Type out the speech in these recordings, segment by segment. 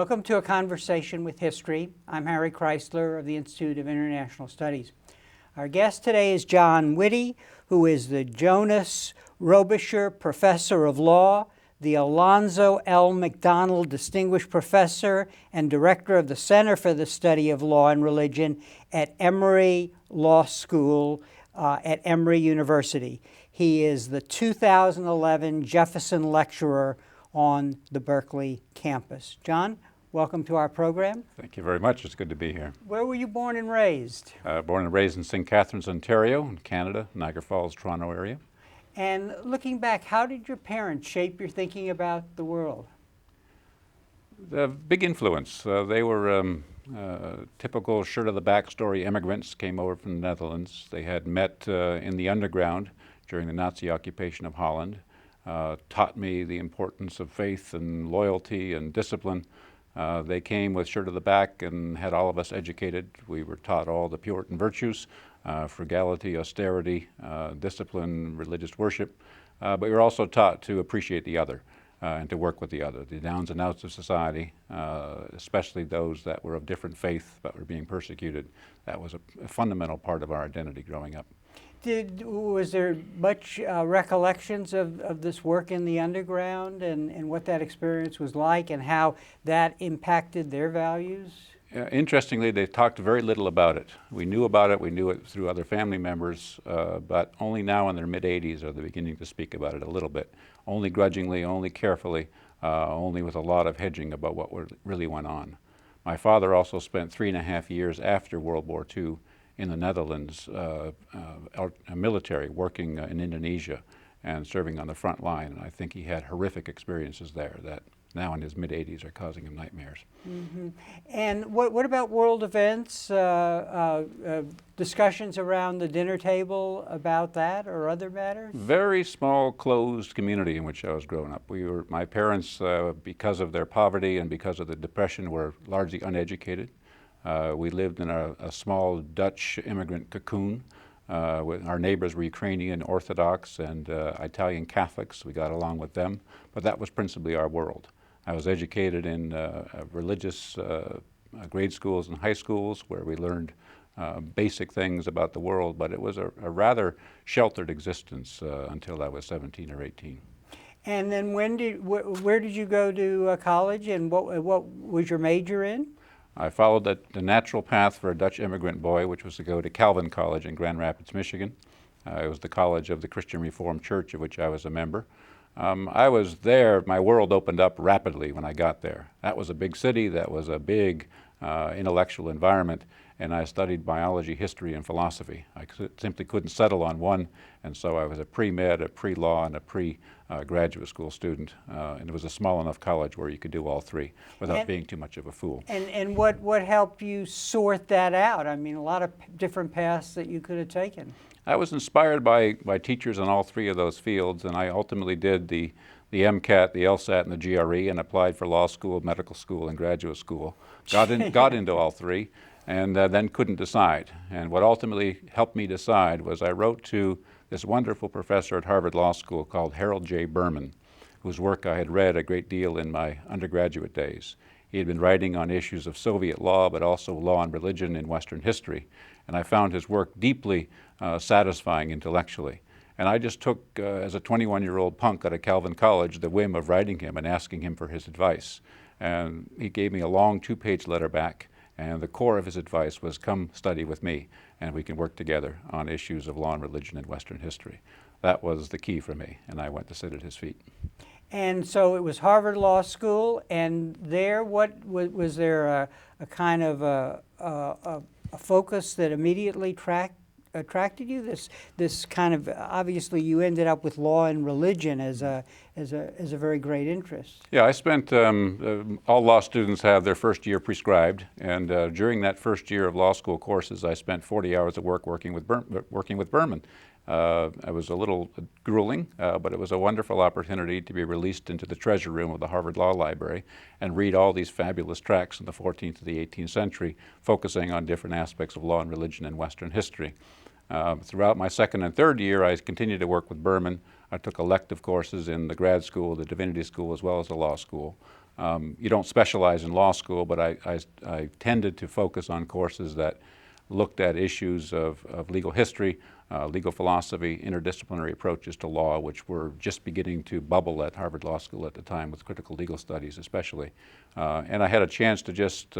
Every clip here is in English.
Welcome to A Conversation with History. I'm Harry Kreisler of the Institute of International Studies. Our guest today is John Witte, who is the Jonas Robitscher Professor of Law, the Alonzo L. McDonald Distinguished Professor and Director of the Center for the Study of Law and Religion at Emory Law School at Emory University. He is the 2011 Jefferson Lecturer on the Berkeley campus. John, welcome to our program. Thank you very much. It's good to be here. Where were you born and raised? Born and raised in St. Catharines, Ontario, in Canada, Niagara Falls, Toronto area. And looking back, how did your parents shape your thinking about the world? The big influence. They were typical shirt-of-the-back story immigrants, came over from the Netherlands. They had met in the underground during the Nazi occupation of Holland, taught me the importance of faith and loyalty and discipline. They came with shirt of the back and had all of us educated. We were taught all the Puritan virtues, frugality, austerity, discipline, religious worship. But we were also taught to appreciate the other and to work with the other, the downs and outs of society, especially those that were of different faith but were being persecuted. That was a fundamental part of our identity growing up. Was there much recollections of this work in the underground and what that experience was like and how that impacted their values? Interestingly, they talked very little about it. We knew about it, we knew it through other family members, but only now in their mid-80s are they beginning to speak about it a little bit. Only grudgingly, only carefully, only with a lot of hedging about what really went on. My father also spent 3.5 years after World War II in the Netherlands, military, working in Indonesia and serving on the front line. And I think he had horrific experiences there that now in his mid-80s are causing him nightmares. Mm-hmm. And what about world events, discussions around the dinner table about that or other matters? Very small, closed community in which I was growing up. My parents, because of their poverty and because of the Depression, were largely uneducated. We lived in a small Dutch immigrant cocoon. Our neighbors were Ukrainian Orthodox and Italian Catholics. We got along with them, but that was principally our world. I was educated in religious grade schools and high schools where we learned basic things about the world, but it was a rather sheltered existence until I was 17 or 18. And then where did you go to college and what was your major in? I followed the natural path for a Dutch immigrant boy, which was to go to Calvin College in Grand Rapids, Michigan. It was the college of the Christian Reformed Church, of which I was a member. I was there, my world opened up rapidly when I got there. That was a big city, that was a big intellectual environment, and I studied biology, history, and philosophy. I simply couldn't settle on one, and so I was a pre-med, a pre-law, and a pre-graduate school student. And it was a small enough college where you could do all three without being too much of a fool. And what helped you sort that out? I mean, a lot of different paths that you could have taken. I was inspired by teachers in all three of those fields, and I ultimately did the MCAT, the LSAT, and the GRE, and applied for law school, medical school, and graduate school. Got into all three, and then couldn't decide. And what ultimately helped me decide was I wrote to this wonderful professor at Harvard Law School called Harold J. Berman, whose work I had read a great deal in my undergraduate days. He had been writing on issues of Soviet law, but also law and religion in Western history. And I found his work deeply satisfying intellectually. And I just took, as a 21-year-old punk out of Calvin College, the whim of writing him and asking him for his advice. And he gave me a long 2-page letter back, and the core of his advice was, come study with me, and we can work together on issues of law and religion in Western history. That was the key for me, and I went to sit at his feet. And so it was Harvard Law School, and there, what was there a kind of a focus that immediately attracted you? This kind of, obviously you ended up with law and religion as a very great interest. Yeah, I spent, all law students have their first year prescribed, and during that first year of law school courses, I spent 40 hours of work working with Berman. It was a little grueling, but it was a wonderful opportunity to be released into the treasure room of the Harvard Law Library and read all these fabulous tracts from the 14th to the 18th century, focusing on different aspects of law and religion in Western history. Throughout my second and third year, I continued to work with Berman. I took elective courses in the grad school, the divinity school, as well as the law school. You don't specialize in law school, but I tended to focus on courses that looked at issues of legal history, legal philosophy, interdisciplinary approaches to law, which were just beginning to bubble at Harvard Law School at the time, with critical legal studies especially. And I had a chance to just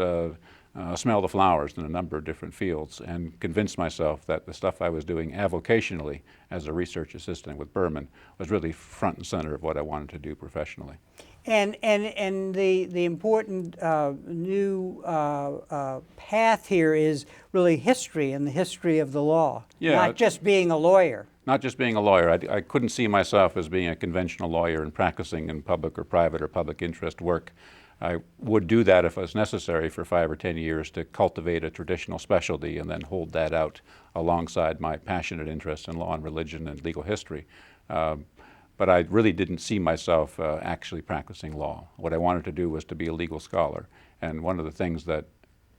smell the flowers in a number of different fields and convince myself that the stuff I was doing avocationally as a research assistant with Berman was really front and center of what I wanted to do professionally. And the important new path here is really history and the history of the law, not just being a lawyer. Not just being a lawyer. I couldn't see myself as being a conventional lawyer and practicing in public or private or public interest work. I would do that if it was necessary for 5 or 10 years to cultivate a traditional specialty and then hold that out alongside my passionate interest in law and religion and legal history. But I really didn't see myself actually practicing law. What I wanted to do was to be a legal scholar. And one of the things that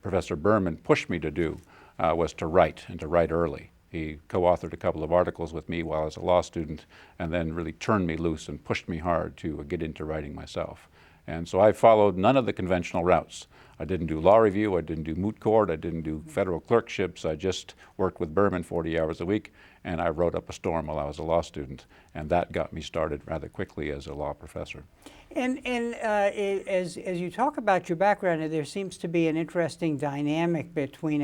Professor Berman pushed me to do was to write, and to write early. He co-authored a couple of articles with me while I was a law student, and then really turned me loose and pushed me hard to get into writing myself. And so I followed none of the conventional routes. I didn't do law review, I didn't do moot court, I didn't do federal clerkships. I just worked with Berman 40 hours a week, and I wrote up a storm while I was a law student. And that got me started rather quickly as a law professor. And as you talk about your background, there seems to be an interesting dynamic between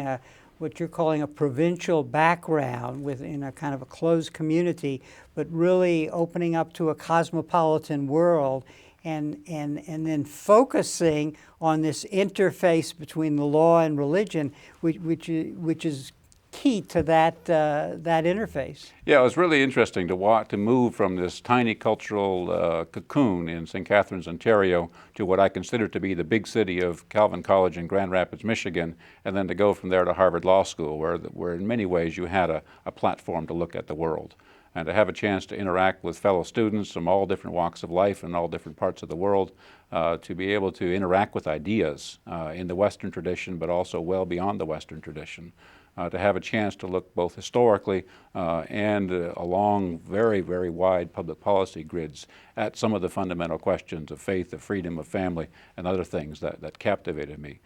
what you're calling a provincial background within a kind of a closed community, but really opening up to a cosmopolitan world, and then focusing on this interface between the law and religion, which is key to that interface. Yeah, it was really interesting to move from this tiny cultural cocoon in St. Catharines, Ontario, to what I consider to be the big city of Calvin College in Grand Rapids, Michigan, and then to go from there to Harvard Law School, where in many ways you had a platform to look at the world. And to have a chance to interact with fellow students from all different walks of life and all different parts of the world, to be able to interact with ideas in the Western tradition, but also well beyond the Western tradition. To have a chance to look both historically and along very, very wide public policy grids at some of the fundamental questions of faith, of freedom, of family, and other things that captivated me.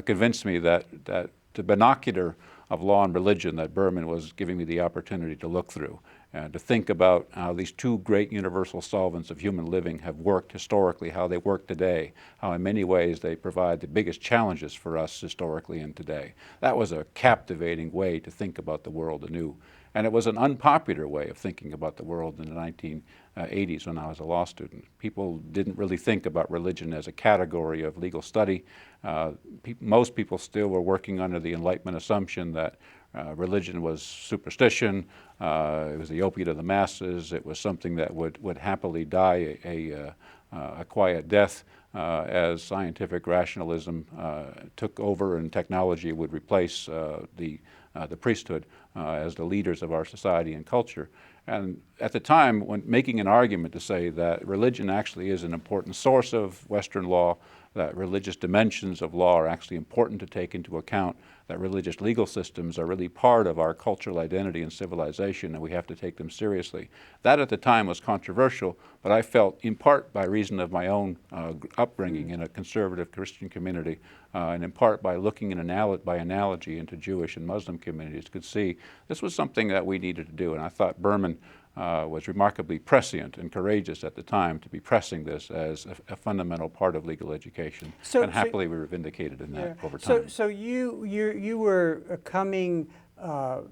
Convinced me that the binocular of law and religion that Berman was giving me the opportunity to look through, and to think about how these two great universal solvents of human living have worked historically, how they work today, how in many ways they provide the biggest challenges for us historically and today. That was a captivating way to think about the world anew. And it was an unpopular way of thinking about the world in the 1980s when I was a law student. People didn't really think about religion as a category of legal study. Most people still were working under the Enlightenment assumption that religion was superstition, it was the opiate of the masses, it was something that would happily die a quiet death as scientific rationalism took over and technology would replace the priesthood as the leaders of our society and culture. And at the time, when making an argument to say that religion actually is an important source of Western law, that religious dimensions of law are actually important to take into account, that religious legal systems are really part of our cultural identity and civilization, and we have to take them seriously. That at the time was controversial, but I felt, in part by reason of my own upbringing in a conservative Christian community, and in part by looking by analogy into Jewish and Muslim communities, could see this was something that we needed to do. And I thought Berman was remarkably prescient and courageous at the time to be pressing this as a fundamental part of legal education. And happily we were vindicated in that over time. So you were coming to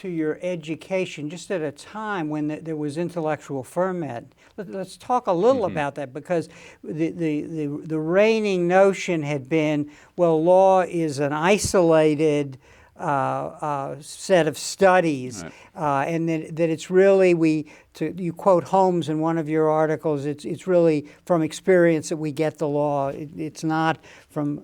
your education just at a time when there was intellectual ferment. Let's talk a little about that, because the reigning notion had been, well, law is an isolated set of studies, right. And that it's really, you quote Holmes in one of your articles, it's really from experience that we get the law. It's not from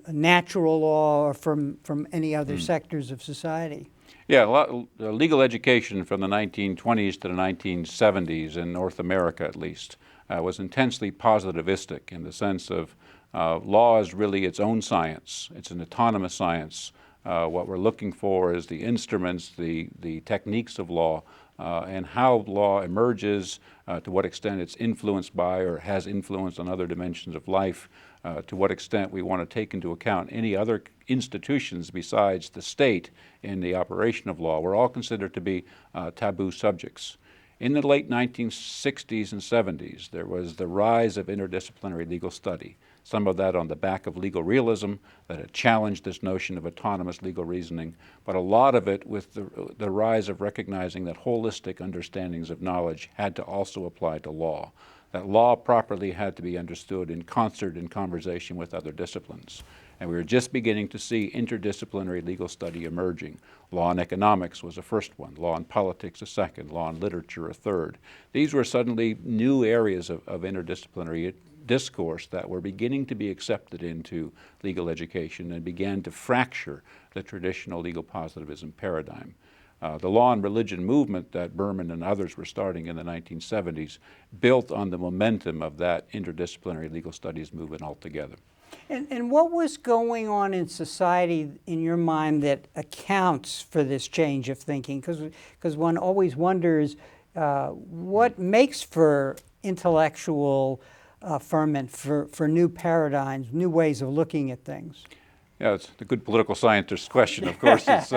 natural law or from any other sectors of society. Yeah, legal education from the 1920s to the 1970s in North America at least was intensely positivistic in the sense of law is really its own science. It's an autonomous science. What we're looking for is the instruments, the techniques of law and how law emerges, to what extent it's influenced by or has influence on other dimensions of life, to what extent we want to take into account any other institutions besides the state in the operation of law, were all considered to be taboo subjects. In the late 1960s and 70s, there was the rise of interdisciplinary legal study, some of that on the back of legal realism that had challenged this notion of autonomous legal reasoning, but a lot of it with the rise of recognizing that holistic understandings of knowledge had to also apply to law, that law properly had to be understood in concert in conversation with other disciplines. And we were just beginning to see interdisciplinary legal study emerging. Law and economics was a first one, law and politics a second, law and literature a third. These were suddenly new areas of interdisciplinary discourse that were beginning to be accepted into legal education and began to fracture the traditional legal positivism paradigm. The law and religion movement that Berman and others were starting in the 1970s built on the momentum of that interdisciplinary legal studies movement altogether. And what was going on in society, in your mind, that accounts for this change of thinking? Because one always wonders what makes for intellectual ferment, for new paradigms, new ways of looking at things. Yeah, it's a good political scientist question. Of course, it's.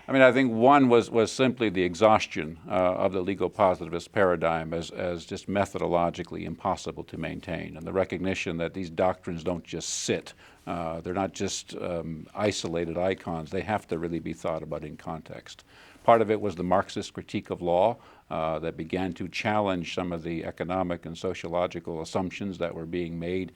I mean, I think one was simply the exhaustion of the legal positivist paradigm as just methodologically impossible to maintain, and the recognition that these doctrines don't just sit. They're not just isolated icons. They have to really be thought about in context. Part of it was the Marxist critique of law that began to challenge some of the economic and sociological assumptions that were being made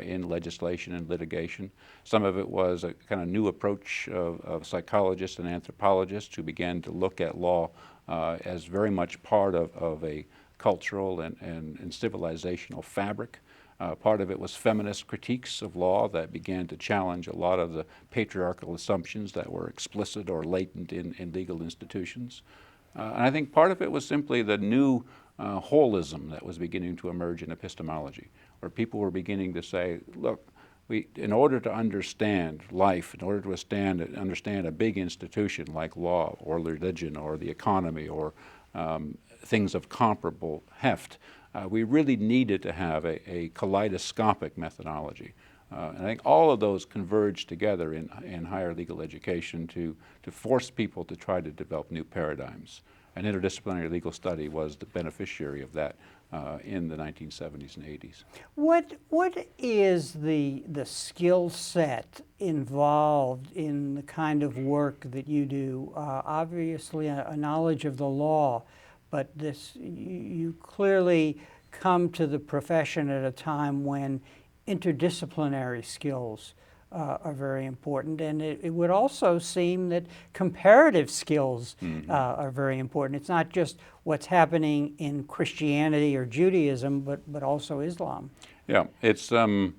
in legislation and litigation. Some of it was a kind of new approach of psychologists and anthropologists who began to look at law as very much part of a cultural and civilizational fabric. Part of it was feminist critiques of law that began to challenge a lot of the patriarchal assumptions that were explicit or latent in legal institutions. And I think part of it was simply the new holism that was beginning to emerge in epistemology, where people were beginning to say, look, in order to understand life, in order to understand a big institution like law or religion or the economy or things of comparable heft, we really needed to have a kaleidoscopic methodology. And I think all of those converged together in higher legal education to force people to try to develop new paradigms. And interdisciplinary legal study was the beneficiary of that in the 1970s and 80s. What is the skill set involved in the kind of work that you do? Obviously a knowledge of the law, but you clearly come to the profession at a time when interdisciplinary skills are very important, and it would also seem that comparative skills are very important. It's not just what's happening in Christianity or Judaism, but also Islam. Yeah, it's, I mean,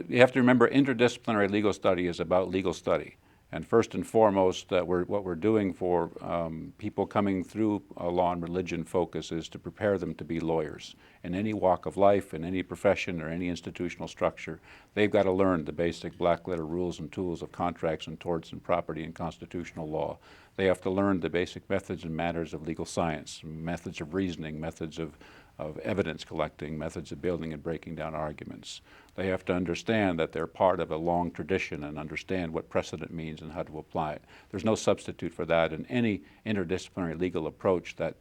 you have to remember interdisciplinary legal study is about legal study. And first and foremost, what we're doing for people coming through a law and religion focus is to prepare them to be lawyers. In any walk of life, in any profession, or any institutional structure, they've got to learn the basic black letter rules and tools of contracts and torts and property and constitutional law. They have to learn the basic methods and matters of legal science, methods of reasoning, methods of evidence collecting, methods of building and breaking down arguments. They have to understand that they're part of a long tradition and understand what precedent means and how to apply it. There's no substitute for that in any interdisciplinary legal approach that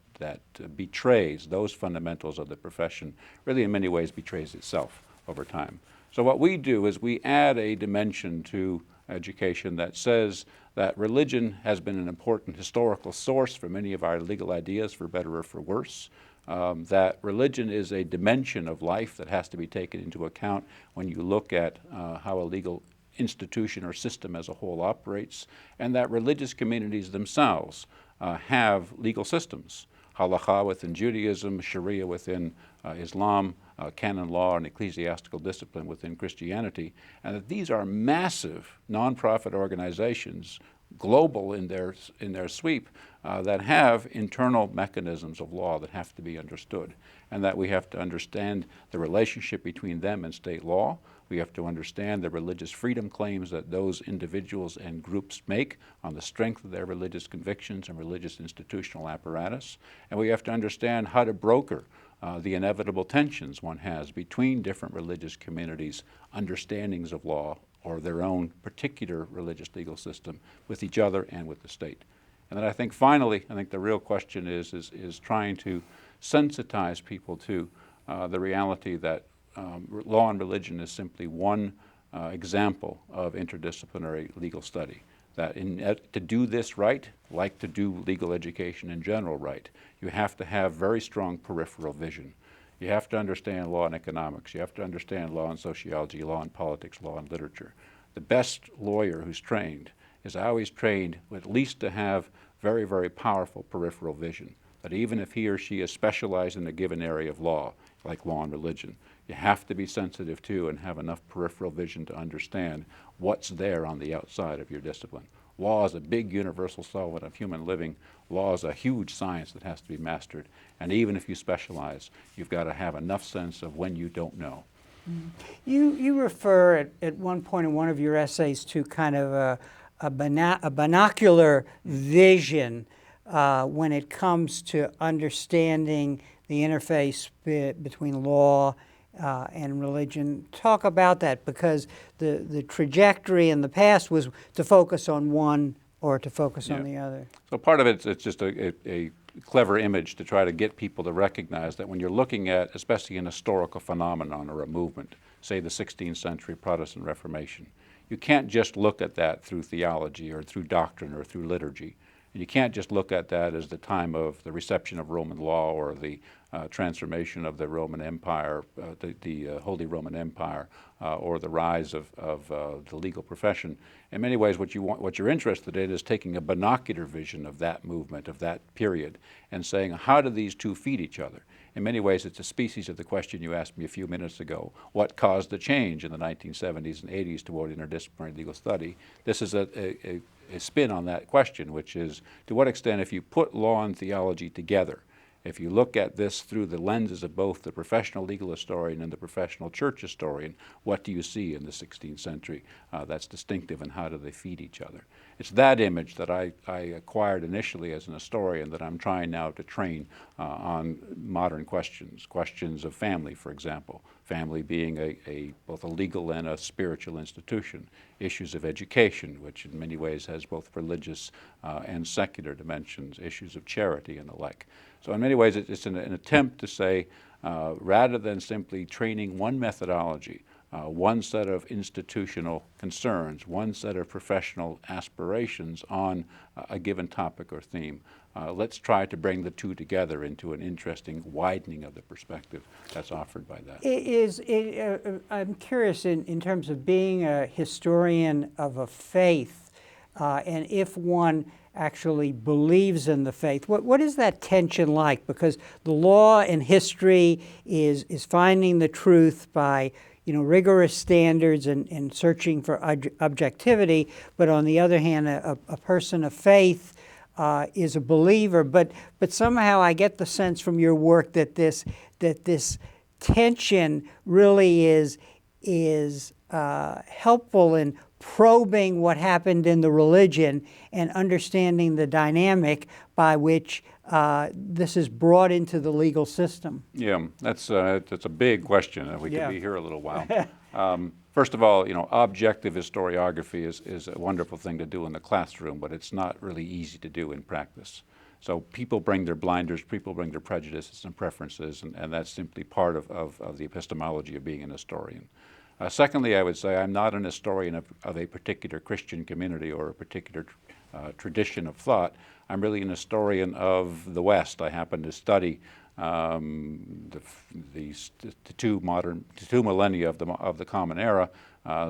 betrays those fundamentals of the profession, really in many ways betrays itself over time. So what we do is we add a dimension to education that says that religion has been an important historical source for many of our legal ideas, for better or for worse. That religion is a dimension of life that has to be taken into account when you look at how a legal institution or system as a whole operates, and that religious communities themselves have legal systems. Halakha within Judaism, Sharia within Islam, canon law and ecclesiastical discipline within Christianity, and that these are massive nonprofit organizations global in their sweep, that have internal mechanisms of law that have to be understood, and that we have to understand the relationship between them and state law. We have to understand the religious freedom claims that those individuals and groups make on the strength of their religious convictions and religious institutional apparatus. And we have to understand how to broker the inevitable tensions one has between different religious communities' understandings of law or their own particular religious legal system with each other and with the state. And then I think finally, I think the real question is trying to sensitize people to the reality that law and religion is simply one example of interdisciplinary legal study. That to do this right, like to do legal education in general right, you have to have very strong peripheral vision. You have to understand law and economics. You have to understand law and sociology, law and politics, law and literature. The best lawyer who's trained is always trained at least to have very, very powerful peripheral vision. That even if he or she is specialized in a given area of law, like law and religion, you have to be sensitive to and have enough peripheral vision to understand what's there on the outside of your discipline. Law is a big universal solvent of human living. Law is a huge science that has to be mastered. And even if you specialize, you've got to have enough sense of when you don't know. You refer at one point in one of your essays to kind of a binocular vision when it comes to understanding the interface between law and religion. Talk about that, because the trajectory in the past was to focus on one or to focus on the other. So part of it's just a clever image to try to get people to recognize that when you're looking at, especially an historical phenomenon or a movement, say the 16th century Protestant Reformation, you can't just look at that through theology or through doctrine or through liturgy. And you can't just look at that as the time of the reception of Roman law or the transformation of the Roman Empire, the Holy Roman Empire, or the rise of the legal profession. In many ways, what you're interested in is taking a binocular vision of that movement, of that period, and saying, how do these two feed each other? In many ways, it's a species of the question you asked me a few minutes ago. What caused the change in the 1970s and 80s toward interdisciplinary legal study? This is a spin on that question, which is, to what extent, if you put law and theology together, if you look at this through the lenses of both the professional legal historian and the professional church historian, what do you see in the 16th century that's distinctive, and how do they feed each other? It's that image that I acquired initially as an historian that I'm trying now to train on modern questions of family, for example. Family being both a legal and a spiritual institution. Issues of education, which in many ways has both religious and secular dimensions. Issues of charity and the like. So in many ways, it's an attempt to say, rather than simply training one methodology, one set of institutional concerns, one set of professional aspirations on a given topic or theme, let's try to bring the two together into an interesting widening of the perspective that's offered by that. I'm curious in terms of being a historian of a faith, and if one actually believes in the faith, what is that tension like? Because the law and history is finding the truth by rigorous standards and searching for objectivity, but on the other hand, a person of faith is a believer. But somehow I get the sense from your work that this tension really is helpful in probing what happened in the religion and understanding the dynamic by which this is brought into the legal system. Yeah, that's a big question, and we could be here a little while. First of all, objective historiography is a wonderful thing to do in the classroom, but it's not really easy to do in practice. So people bring their blinders, people bring their prejudices and preferences, and that's simply part of the epistemology of being an historian. Secondly, I would say I'm not an historian of a particular Christian community or a particular tradition of thought. I'm really an historian of the West. I happen to study the two millennia of the Common Era,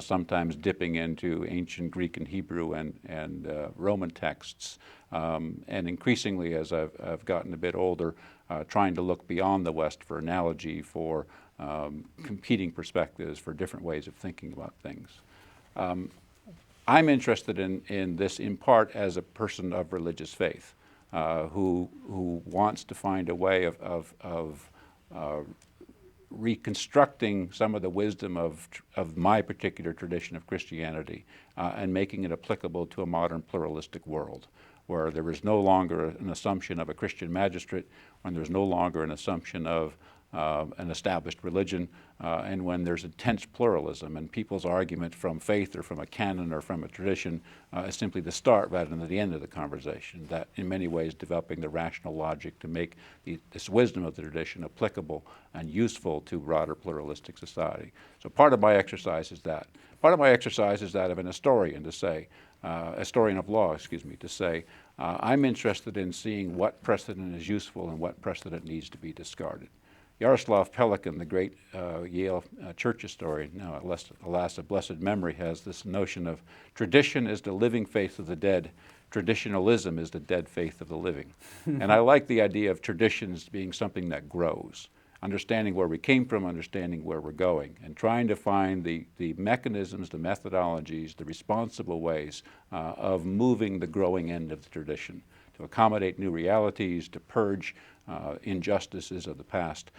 sometimes dipping into ancient Greek and Hebrew and Roman texts, and increasingly as I've gotten a bit older, trying to look beyond the West for analogy, for competing perspectives, for different ways of thinking about things. I'm interested in this in part as a person of religious faith who wants to find a way of reconstructing some of the wisdom of my particular tradition of Christianity and making it applicable to a modern pluralistic world where there is no longer an assumption of a Christian magistrate, when there's no longer an assumption of an established religion, and when there's intense pluralism and people's argument from faith or from a canon or from a tradition is simply the start rather than the end of the conversation, that in many ways developing the rational logic to make this wisdom of the tradition applicable and useful to broader pluralistic society. So part of my exercise is that. Part of my exercise is that of an historian to say, historian of law, excuse me, to say, I'm interested in seeing what precedent is useful and what precedent needs to be discarded. Yaroslav Pelikan, the great Yale church historian, now alas of blessed memory, has this notion of tradition is the living faith of the dead, traditionalism is the dead faith of the living. And I like the idea of traditions being something that grows, understanding where we came from, understanding where we're going, and trying to find the mechanisms, the methodologies, the responsible ways of moving the growing end of the tradition to accommodate new realities, to purge injustices of the past.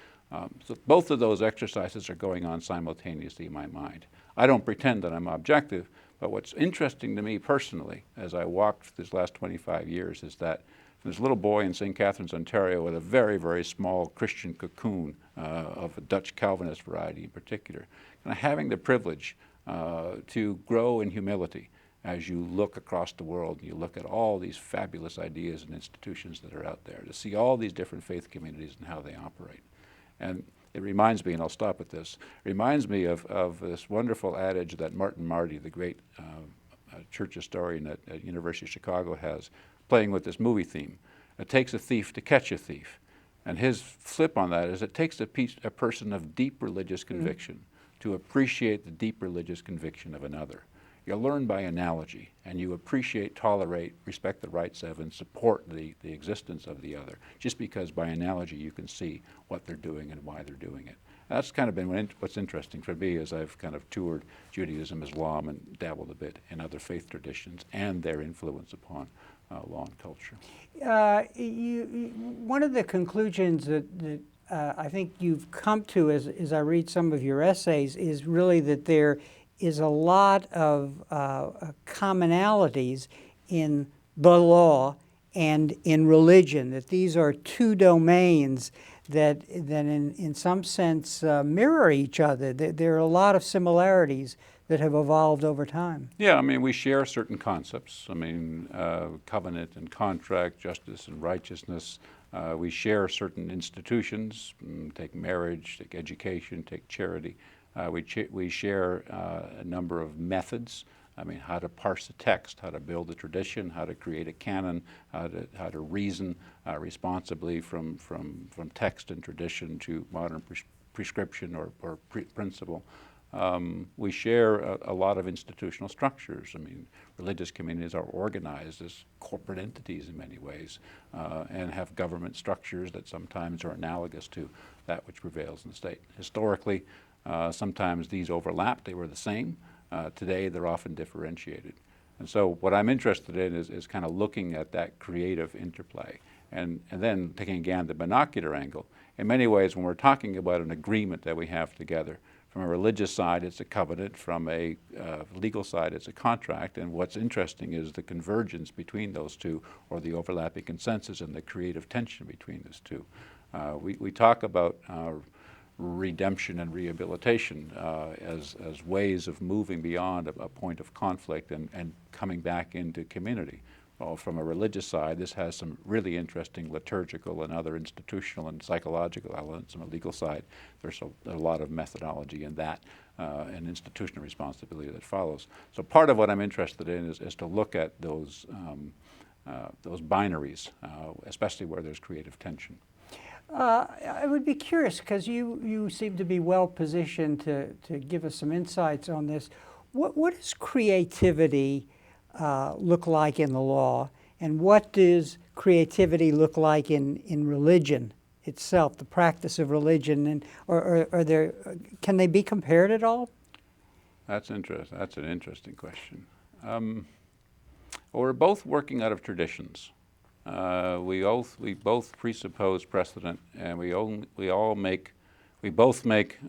So both of those exercises are going on simultaneously in my mind. I don't pretend that I'm objective, but what's interesting to me personally as I walked these last 25 years is that this little boy in St. Catharines, Ontario, with a very, very small Christian cocoon of a Dutch Calvinist variety in particular, and having the privilege to grow in humility as you look across the world and you look at all these fabulous ideas and institutions that are out there, to see all these different faith communities and how they operate. And it reminds me, and I'll stop at this, reminds me of this wonderful adage that Martin Marty, the great church historian at University of Chicago, has, playing with this movie theme. It takes a thief to catch a thief. And his flip on that is it takes a person of deep religious conviction to appreciate the deep religious conviction of another. You learn by analogy, and you appreciate, tolerate, respect the rights of, and support the existence of the other, just because by analogy you can see what they're doing and why they're doing it. And that's kind of been what's interesting for me as I've kind of toured Judaism, Islam, and dabbled a bit in other faith traditions and their influence upon law and culture. One of the conclusions that I think you've come to as I read some of your essays is really that there is a lot of commonalities in the law and in religion, that these are two domains that in some sense mirror each other. There are a lot of similarities that have evolved over time. Yeah, I mean, we share certain concepts. I mean, covenant and contract, justice and righteousness. We share certain institutions, take marriage, take education, take charity. We share a number of methods. I mean, how to parse a text, how to build a tradition, how to create a canon, how to reason responsibly from text and tradition to modern prescription or principle. We share a lot of institutional structures. I mean, religious communities are organized as corporate entities in many ways and have government structures that sometimes are analogous to that which prevails in the state. Historically, sometimes these overlap. They were the same. Today, they're often differentiated. And so what I'm interested in is kind of looking at that creative interplay and then taking again the binocular angle. In many ways, when we're talking about an agreement that we have together, from a religious side, it's a covenant. From a legal side, it's a contract. And what's interesting is the convergence between those two, or the overlapping consensus and the creative tension between those two. We talk about redemption and rehabilitation as ways of moving beyond a point of conflict and coming back into community. Well, from a religious side, this has some really interesting liturgical and other institutional and psychological elements. From a legal side, there's a lot of methodology in that and institutional responsibility that follows. So part of what I'm interested in is to look at those binaries, especially where there's creative tension. I would be curious, because you seem to be well positioned to give us some insights on this. What does creativity look like in the law, and what does creativity look like in religion itself, the practice of religion, and can they be compared at all? That's interesting. That's an interesting question. Well, we're both working out of traditions. We both presuppose precedent, and we both make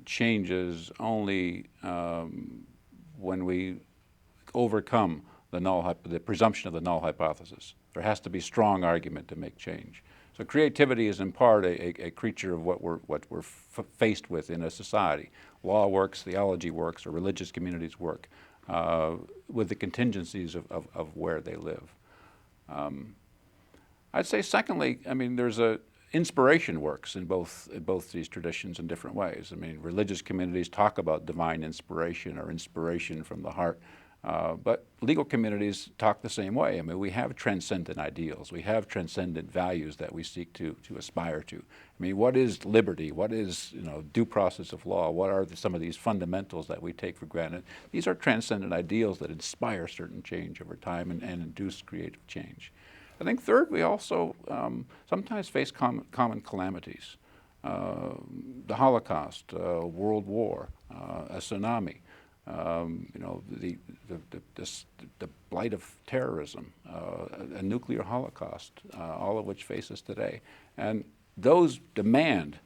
changes only when we overcome the presumption of the null hypothesis. There has to be strong argument to make change. So creativity is in part a creature of what we're faced with in a society. Law works, theology works, or religious communities work with the contingencies of where they live. I'd say secondly, I mean, inspiration works in both these traditions in different ways. I mean, religious communities talk about divine inspiration or inspiration from the heart, but legal communities talk the same way. I mean, we have transcendent ideals. We have transcendent values that we seek to aspire to. I mean, what is liberty? What is, due process of law? What are some of these fundamentals that we take for granted? These are transcendent ideals that inspire certain change over time and induce creative change. I think third, we also sometimes face common calamities. The Holocaust, World War, a tsunami, the blight of terrorism, a nuclear holocaust, all of which face us today. And those demand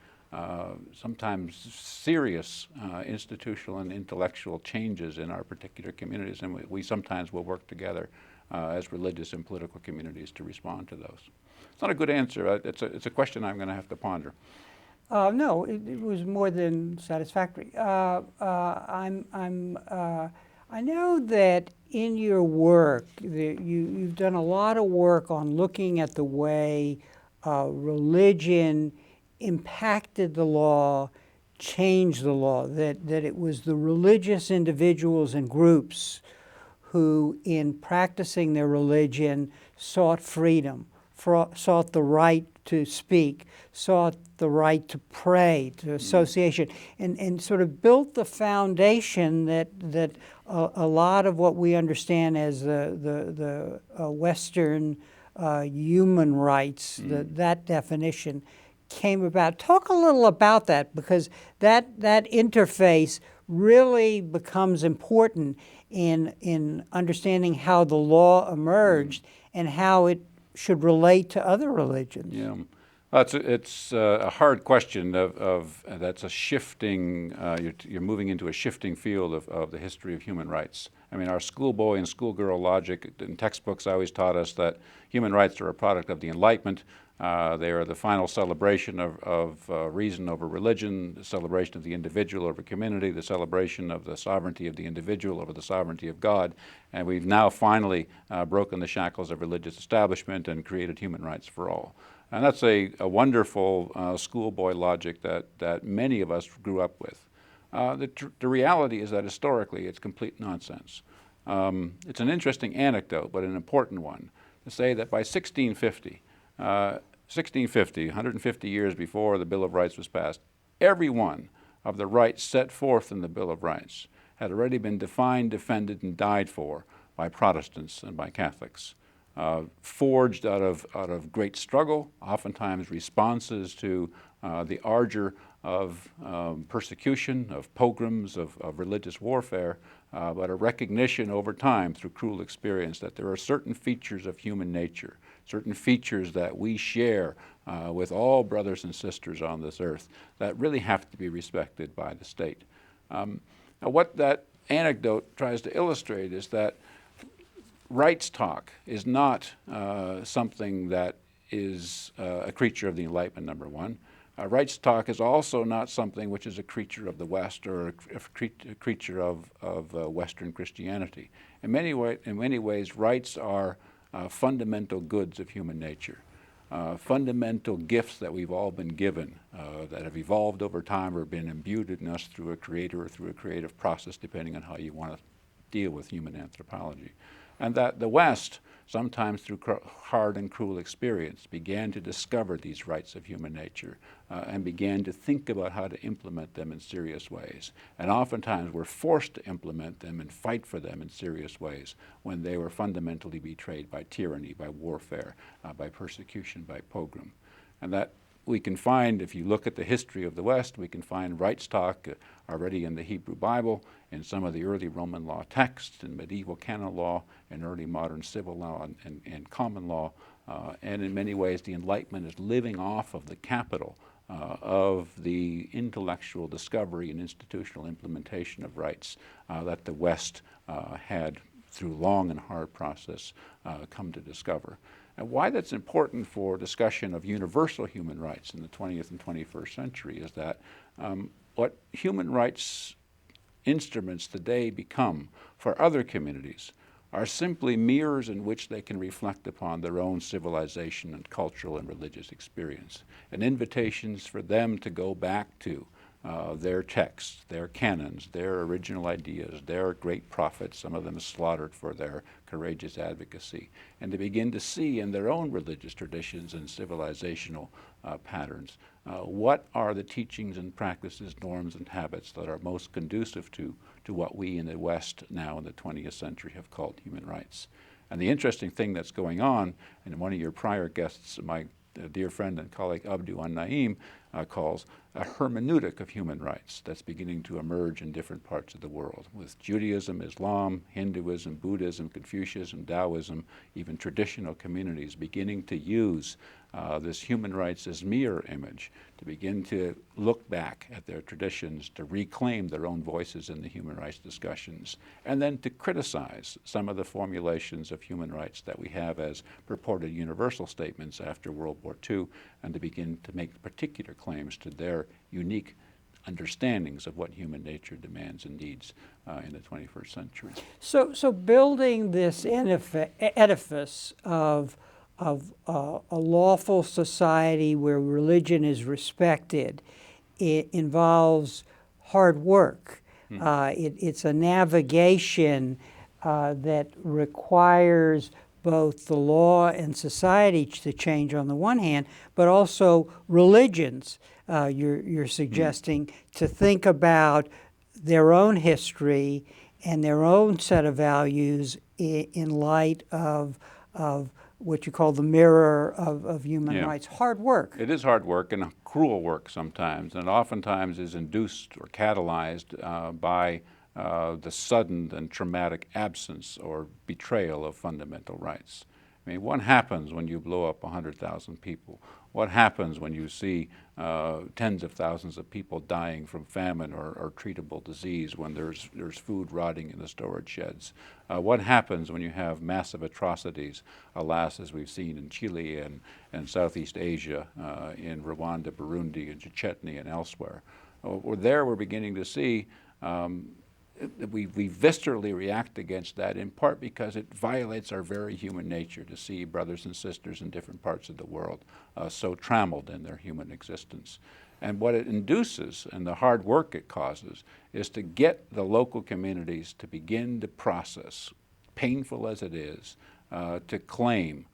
sometimes serious institutional and intellectual changes in our particular communities, and we sometimes will work together as religious and political communities to respond to those. It's not a good answer. It's a question I'm going to have to ponder. No, it was more than satisfactory. I know that in your work, you've done a lot of work on looking at the way religion impacted the law, changed the law, that it was the religious individuals and groups who, in practicing their religion, sought freedom, sought the right to speak, sought the right to pray, to association, and sort of built the foundation that a lot of what we understand as the Western human rights, that definition came about. Talk a little about that, because that interface really becomes important in understanding how the law emerged and how it should relate to other religions. Yeah, well, it's a hard question that's a shifting, you're moving into a shifting field of the history of human rights. I mean, our schoolboy and schoolgirl logic in textbooks always taught us that human rights are a product of the Enlightenment. They are the final celebration of reason over religion, the celebration of the individual over community, the celebration of the sovereignty of the individual over the sovereignty of God. And we've now finally broken the shackles of religious establishment and created human rights for all. And that's a wonderful schoolboy logic that many of us grew up with. The reality is that historically it's complete nonsense. It's an interesting anecdote, but an important one, to say that by 1650, 150 years before the Bill of Rights was passed, every one of the rights set forth in the Bill of Rights had already been defined, defended, and died for by Protestants and by Catholics. Forged out of great struggle, oftentimes responses to the ardor of persecution, of pogroms, of religious warfare, but a recognition over time through cruel experience that there are certain features of human nature, certain features that we share with all brothers and sisters on this earth that really have to be respected by the state. Now, what that anecdote tries to illustrate is that rights talk is not something that is a creature of the Enlightenment, number one. Rights talk is also not something which is a creature of the West or a creature of Western Christianity. In many ways, rights are fundamental goods of human nature, fundamental gifts that we've all been given, that have evolved over time or been imbued in us through a creator or through a creative process, depending on how you want to deal with human anthropology. And that the West, sometimes through hard and cruel experience, began to discover these rights of human nature and began to think about how to implement them in serious ways. And oftentimes were forced to implement them and fight for them in serious ways when they were fundamentally betrayed by tyranny, by warfare, by persecution, by pogrom. And that we can find, if you look at the history of the West, we can find rights talk already in the Hebrew Bible, in some of the early Roman law texts, in medieval canon law, in early modern civil law and common law. And in many ways, the Enlightenment is living off of the capital of the intellectual discovery and institutional implementation of rights that the West had, through long and hard process, come to discover. And why that's important for discussion of universal human rights in the 20th and 21st century is that what human rights instruments today become for other communities are simply mirrors in which they can reflect upon their own civilization and cultural and religious experience, and invitations for them to go back to their texts, their canons, their original ideas, their great prophets, some of them slaughtered for their courageous advocacy, and to begin to see in their own religious traditions and civilizational patterns what are the teachings and practices, norms and habits that are most conducive to what we in the West now in the 20th century have called human rights. And the interesting thing that's going on, and one of your prior guests, my dear friend and colleague Abdu An-Naim, calls a hermeneutic of human rights that's beginning to emerge in different parts of the world, with Judaism, Islam, Hinduism, Buddhism, Confucianism, Taoism, even traditional communities beginning to use this human rights as mirror image to begin to look back at their traditions, to reclaim their own voices in the human rights discussions, and then to criticize some of the formulations of human rights that we have as purported universal statements after World War II, and to begin to make particular claims to their unique understandings of what human nature demands and needs in the 21st century. So building this edifice of a lawful society where religion is respected, it involves hard work. It's a navigation that requires both the law and society to change on the one hand, but also religions, you're suggesting, to think about their own history and their own set of values in light of what you call the mirror of human rights. Hard work. It is hard work, and cruel work sometimes, and oftentimes is induced or catalyzed by the sudden and traumatic absence or betrayal of fundamental rights. I mean, what happens when you blow up 100,000 people? What happens when you see tens of thousands of people dying from famine or treatable disease, when there's food rotting in the storage sheds? What happens when you have massive atrocities, alas, as we've seen in Chile and Southeast Asia, in Rwanda, Burundi, and Chechnya and elsewhere? We're beginning to see we viscerally react against that, in part because it violates our very human nature to see brothers and sisters in different parts of the world so trammeled in their human existence. And what it induces, and the hard work it causes, is to get the local communities to begin to process, painful as it is, to claim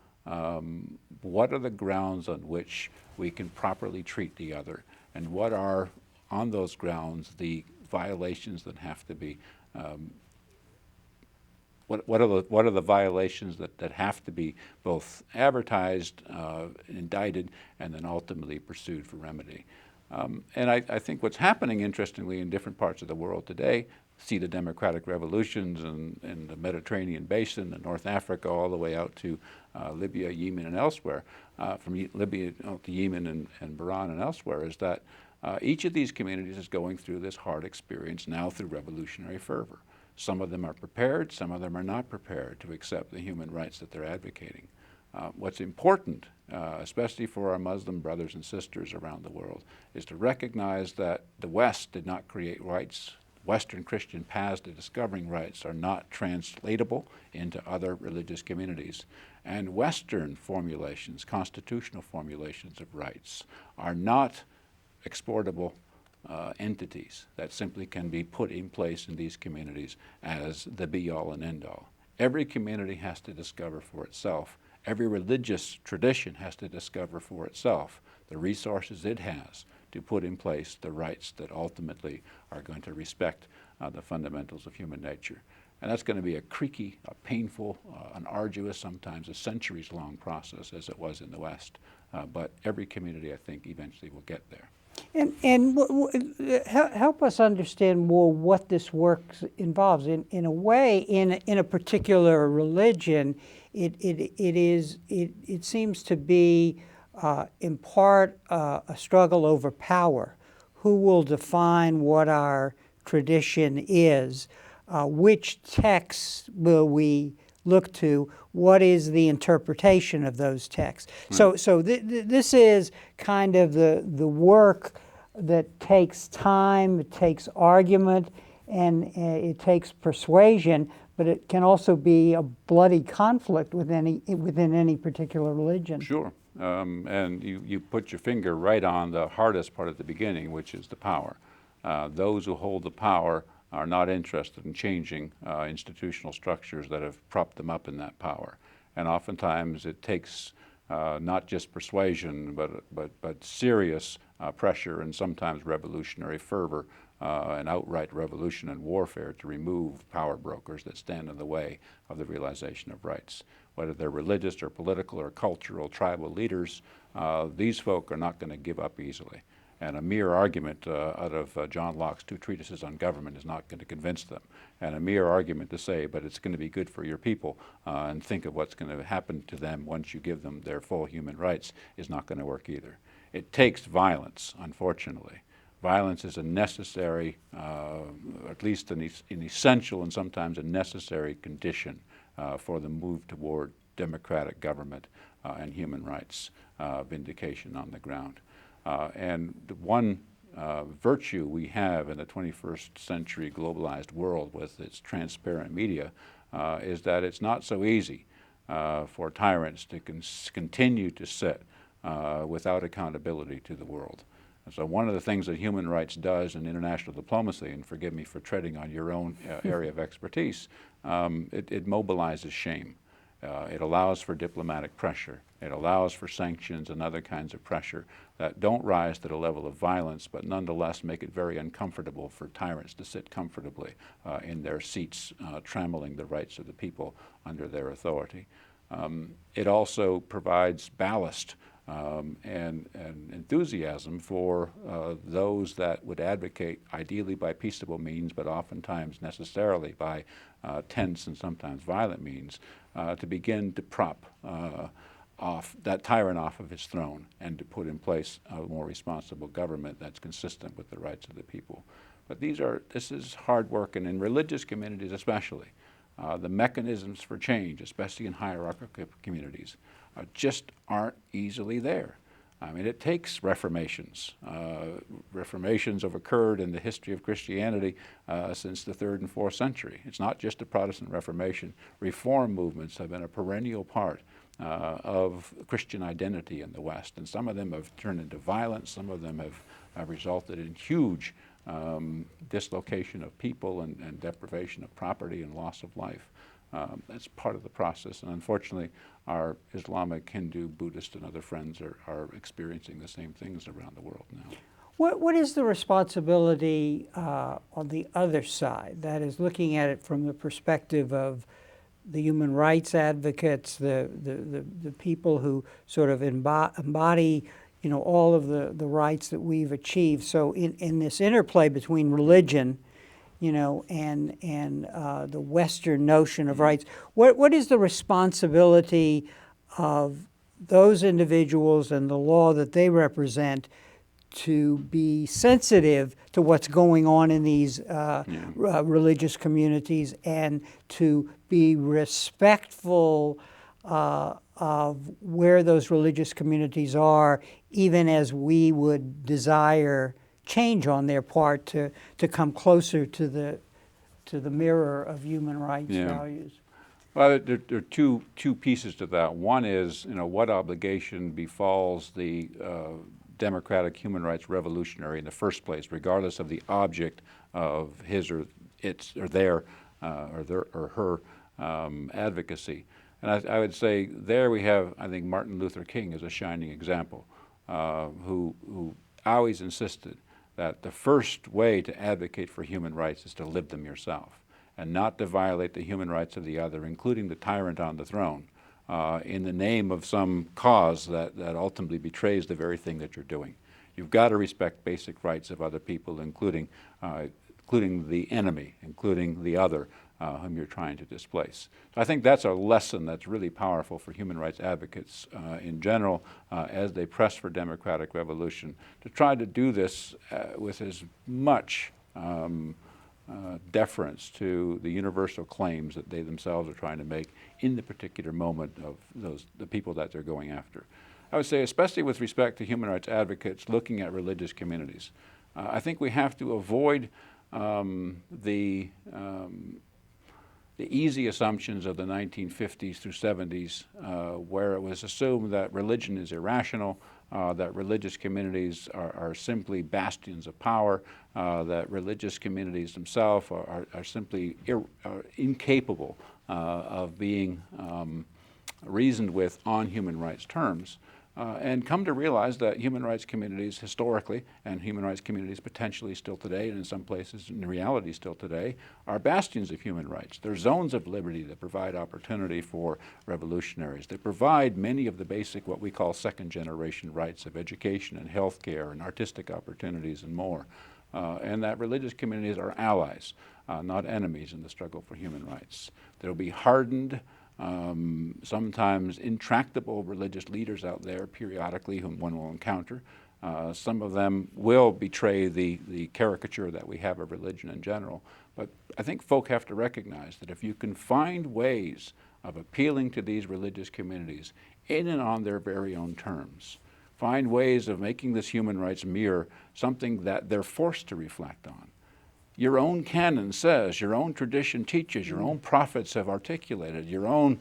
what are the grounds on which we can properly treat the other, and what are, on those grounds, the violations that have to be, what are the violations that have to be both advertised, indicted, and then ultimately pursued for remedy. And I think what's happening, interestingly, in different parts of the world today, see the democratic revolutions in the Mediterranean basin, in North Africa, all the way out to Libya, Yemen, and elsewhere, from Libya to Yemen and Bahrain and elsewhere, is that each of these communities is going through this hard experience now through revolutionary fervor. Some of them are prepared, some of them are not prepared to accept the human rights that they're advocating. What's important, especially for our Muslim brothers and sisters around the world, is to recognize that the West did not create rights. Western Christian paths to discovering rights are not translatable into other religious communities. And Western formulations, constitutional formulations of rights, are not exportable entities that simply can be put in place in these communities as the be-all and end-all. Every community has to discover for itself. Every religious tradition has to discover for itself the resources it has to put in place the rights that ultimately are going to respect the fundamentals of human nature. And that's going to be a creaky, a painful, an arduous, sometimes a centuries-long process, as it was in the West. But every community, I think, eventually will get there. Help us understand more what this work involves. In a way, in a particular religion, it seems to be in part a struggle over power. Who will define what our tradition is? Which texts will we look to? What is the interpretation of those texts? Right. So this is kind of the work that takes time, it takes argument, and it takes persuasion, but it can also be a bloody conflict within any particular religion. Sure. And you put your finger right on the hardest part at the beginning, which is the power. Those who hold the power are not interested in changing institutional structures that have propped them up in that power. And oftentimes it takes not just persuasion, but serious pressure and sometimes revolutionary fervor and outright revolution and warfare to remove power brokers that stand in the way of the realization of rights. Whether they're religious or political or cultural, tribal leaders, these folk are not going to give up easily. And a mere argument out of John Locke's 2 treatises on government is not going to convince them. And a mere argument to say, but it's going to be good for your people and think of what's going to happen to them once you give them their full human rights is not going to work either. It takes violence, unfortunately. Violence is a necessary, at least an essential and sometimes a necessary condition for the move toward democratic government and human rights vindication on the ground. And the one virtue we have in the 21st century globalized world with its transparent media is that it's not so easy for tyrants to continue to sit without accountability to the world. And so one of the things that human rights does in international diplomacy, and forgive me for treading on your own area of expertise, it mobilizes shame. It allows for diplomatic pressure. It allows for sanctions and other kinds of pressure that don't rise to the level of violence, but nonetheless make it very uncomfortable for tyrants to sit comfortably in their seats, trammeling the rights of the people under their authority. It also provides ballast and enthusiasm for those that would advocate, ideally by peaceable means, but oftentimes necessarily by tense and sometimes violent means, to begin to prop off that tyrant off of his throne and to put in place a more responsible government that's consistent with the rights of the people. But this is hard work, and in religious communities especially, the mechanisms for change, especially in hierarchical communities, just aren't easily there. I mean, it takes reformations. Reformations have occurred in the history of Christianity since the 3rd and 4th century. It's not just a Protestant Reformation. Reform movements have been a perennial part of Christian identity in the West, and some of them have turned into violence. Some of them have resulted in huge dislocation of people and deprivation of property and loss of life. That's part of the process, and unfortunately our Islamic, Hindu, Buddhist and other friends are experiencing the same things around the world now. What is the responsibility on the other side? That is, looking at it from the perspective of the human rights advocates, the people who sort of embody all of the rights that we've achieved. So in this interplay between religion, and the Western notion of rights, what is the responsibility of those individuals and the law that they represent to be sensitive to what's going on in these religious communities and to be respectful of where those religious communities are, even as we would desire change on their part to come closer to the mirror of human rights values? Well, there are two pieces to that. One is, what obligation befalls the democratic human rights revolutionary in the first place, regardless of the object of his or its or their or her advocacy. And I would say there we have, I think, Martin Luther King as a shining example, who always insisted that the first way to advocate for human rights is to live them yourself and not to violate the human rights of the other, including the tyrant on the throne, in the name of some cause that ultimately betrays the very thing that you're doing. You've got to respect basic rights of other people, including the enemy, including the other whom you're trying to displace. So I think that's a lesson that's really powerful for human rights advocates in general as they press for democratic revolution, to try to do this with as much deference to the universal claims that they themselves are trying to make in the particular moment of the people that they're going after. I would say, especially with respect to human rights advocates looking at religious communities, I think we have to avoid the easy assumptions of the 1950s through 70s, where it was assumed that religion is irrational, that religious communities are simply bastions of power, that religious communities themselves are simply incapable of being reasoned with on human rights terms. And come to realize that human rights communities historically, and human rights communities potentially still today, and in some places in reality still today, are bastions of human rights. They're zones of liberty that provide opportunity for revolutionaries. They provide many of the basic, what we call second generation rights of education and health care and artistic opportunities and more. And that religious communities are allies, not enemies in the struggle for human rights. They'll be hardened, sometimes intractable religious leaders out there periodically whom one will encounter. Some of them will betray the caricature that we have of religion in general. But I think folk have to recognize that if you can find ways of appealing to these religious communities in and on their very own terms, find ways of making this human rights mirror something that they're forced to reflect on. Your own canon says, your own tradition teaches, your own prophets have articulated, your own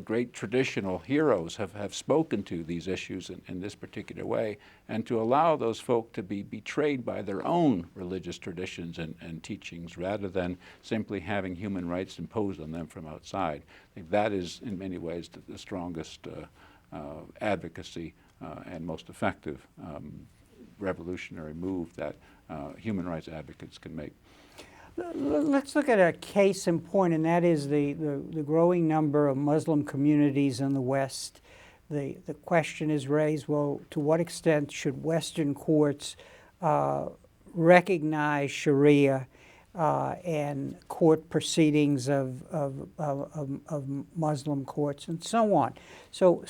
great traditional heroes have spoken to these issues in this particular way, and to allow those folk to be betrayed by their own religious traditions and teachings rather than simply having human rights imposed on them from outside. I think that is in many ways the strongest advocacy and most effective revolutionary move that human rights advocates can make. Let's look at a case in point, and that is the growing number of Muslim communities in the West. The question is raised, well, to what extent should Western courts recognize Sharia and court proceedings of Muslim courts and so on? So